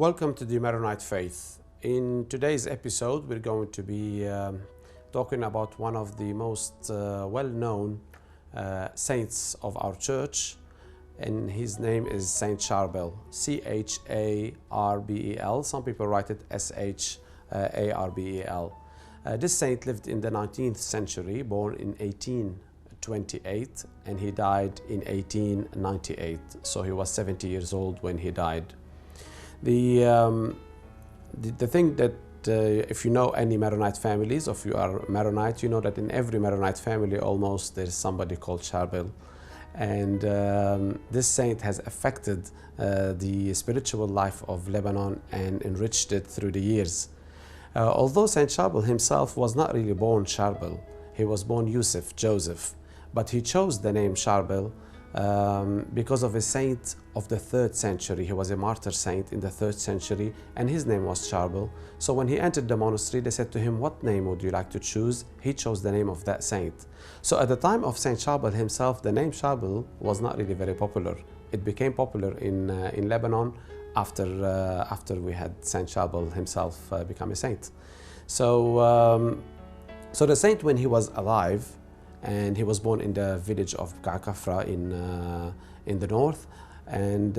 Welcome to the Maronite faith. In today's episode, we're going to be talking about one of the most well-known saints of our church, and his name is Saint Charbel, Charbel. Some people write it Sharbel. This saint lived in the 19th century, born in 1828, and he died in 1898. So he was 70 years old when he died. The thing that if you know any Maronite families, or if you are Maronite, you know that in every Maronite family almost there's somebody called Charbel. And this saint has affected the spiritual life of Lebanon and enriched it through the years. Although Saint Charbel himself was not really born Charbel, he was born Joseph, but he chose the name Charbel because of a saint of the 3rd century. He was a martyr saint in the 3rd century, and his name was Charbel. So when he entered the monastery, they said to him, "What name would you like to choose?" He chose the name of that saint. So at the time of Saint Charbel himself, the name Charbel was not really very popular. It became popular in Lebanon after we had Saint Charbel himself become a saint. So the saint, when he was alive, and he was born in the village of Kafra in the north. And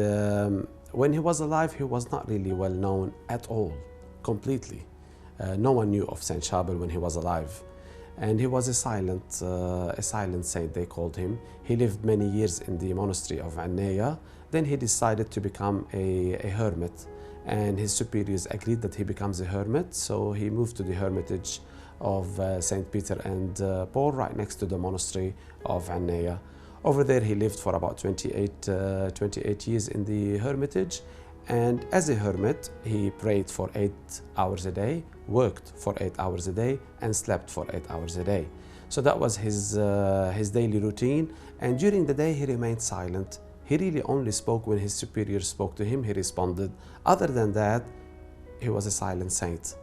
when he was alive, he was not really well known at all, completely. No one knew of Saint Charbel when he was alive. And he was a silent saint, they called him. He lived many years in the monastery of Annaya. Then he decided to become a hermit. And his superiors agreed that he becomes a hermit. So he moved to the hermitage of St. Peter and Paul, right next to the monastery of Annaya. Over there he lived for about 28 years in the hermitage, and as a hermit he prayed for 8 hours a day, worked for 8 hours a day, and slept for 8 hours a day. So that was his daily routine, and during the day he remained silent. He really only spoke when his superiors spoke to him, he responded. Other than that, he was a silent saint.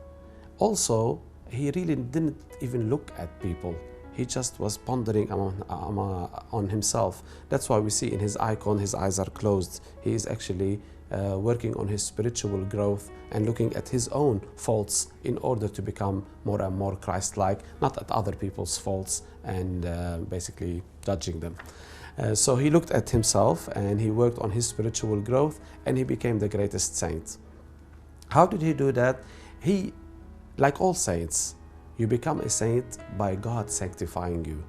Also, he really didn't even look at people. He just was pondering on himself. That's why we see in his icon, his eyes are closed. He is actually working on his spiritual growth and looking at his own faults in order to become more and more Christ-like, not at other people's faults and basically judging them. So he looked at himself and he worked on his spiritual growth, and he became the greatest saint. How did he do that? Like all saints, you become a saint by God sanctifying you.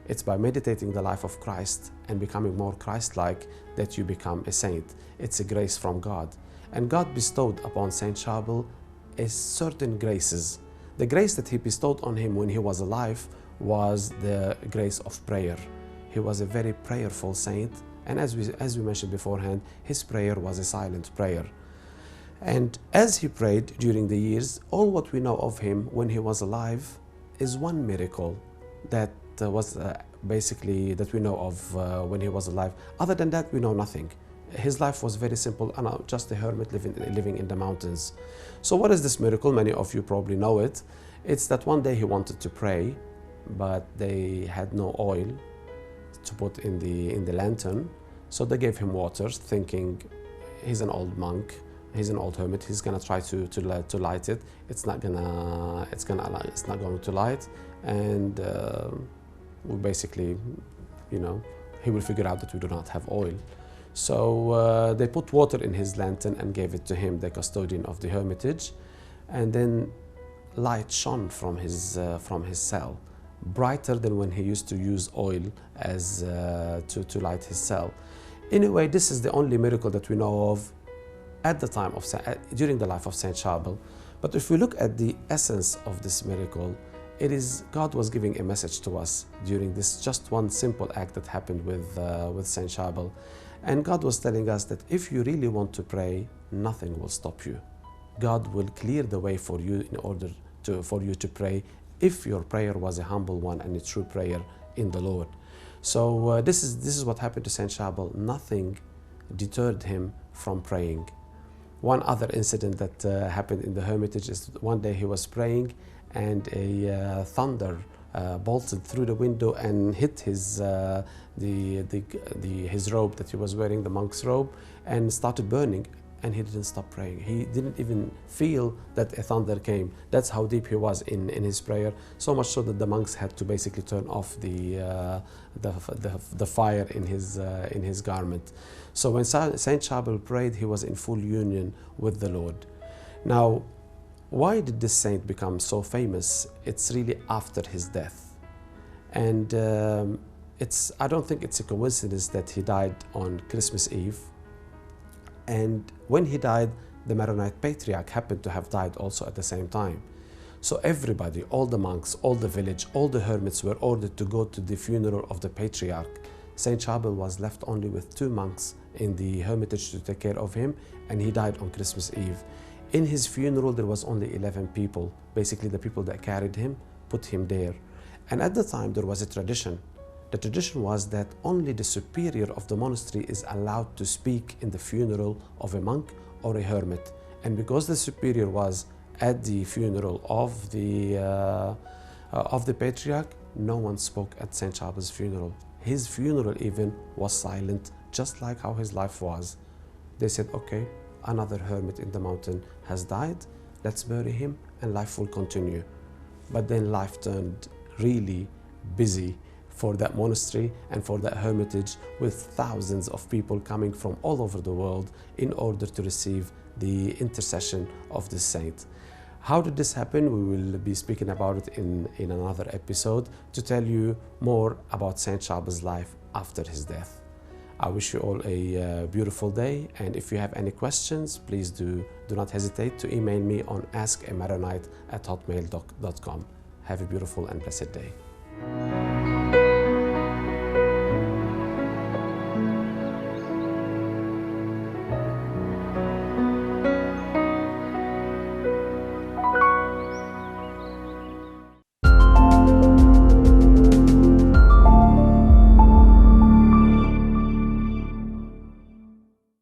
It's by meditating the life of Christ and becoming more Christ-like that you become a saint. It's a grace from God. And God bestowed upon Saint Charbel certain graces. The grace that he bestowed on him when he was alive was the grace of prayer. He was a very prayerful saint, and as we mentioned beforehand, his prayer was a silent prayer. And as he prayed during the years, all what we know of him when he was alive is one miracle that was basically that we know of when he was alive. Other than that, we know nothing. His life was very simple, and just a hermit living in the mountains. So what is this miracle? Many of you probably know it. It's that one day he wanted to pray, but they had no oil to put in the lantern. So they gave him water, thinking he's an old monk. He's an old hermit. He's gonna try to light it. It's not going to light, and we basically, he will figure out that we do not have oil. So they put water in his lantern and gave it to him, the custodian of the hermitage, and then light shone from his cell, brighter than when he used to use oil as to light his cell. Anyway, this is the only miracle that we know of at the time of during the life of Saint Charbel. But if we look at the essence of this miracle, it is God was giving a message to us during this just one simple act that happened with Saint Charbel. And God was telling us that if you really want to pray, nothing will stop you. God will clear the way for you in order for you to pray, if your prayer was a humble one and a true prayer in the Lord. So this is what happened to Saint Charbel. Nothing deterred him from praying. One other incident that happened in the hermitage is one day he was praying, and a thunder bolted through the window and hit his robe that he was wearing, the monk's robe, and started burning. and he didn't stop praying. He didn't even feel that a thunder came. That's how deep he was in his prayer, so much so that the monks had to basically turn off the fire in his garment. So when Saint Charbel prayed, he was in full union with the Lord. Now, why did this saint become so famous? It's really after his death. And I don't think it's a coincidence that he died on Christmas Eve. And when he died, the Maronite patriarch happened to have died also at the same time. So everybody, all the monks, all the village, all the hermits were ordered to go to the funeral of the patriarch. Saint Charbel was left only with 2 monks in the hermitage to take care of him, and he died on Christmas Eve. In his funeral, there was only 11 people. Basically, the people that carried him put him there. And at the time, there was a tradition. The tradition was that only the superior of the monastery is allowed to speak in the funeral of a monk or a hermit. And because the superior was at the funeral of the patriarch, no one spoke at Saint Charbel's funeral. His funeral even was silent, just like how his life was. They said, okay, another hermit in the mountain has died, let's bury him and life will continue. But then life turned really busy for that monastery and for that hermitage, with thousands of people coming from all over the world in order to receive the intercession of the saint. How did this happen? We will be speaking about it in another episode to tell you more about Saint Charbel's life after his death. I wish you all a beautiful day, and if you have any questions, please do not hesitate to email me on askamaronite@hotmail.com. Have a beautiful and blessed day.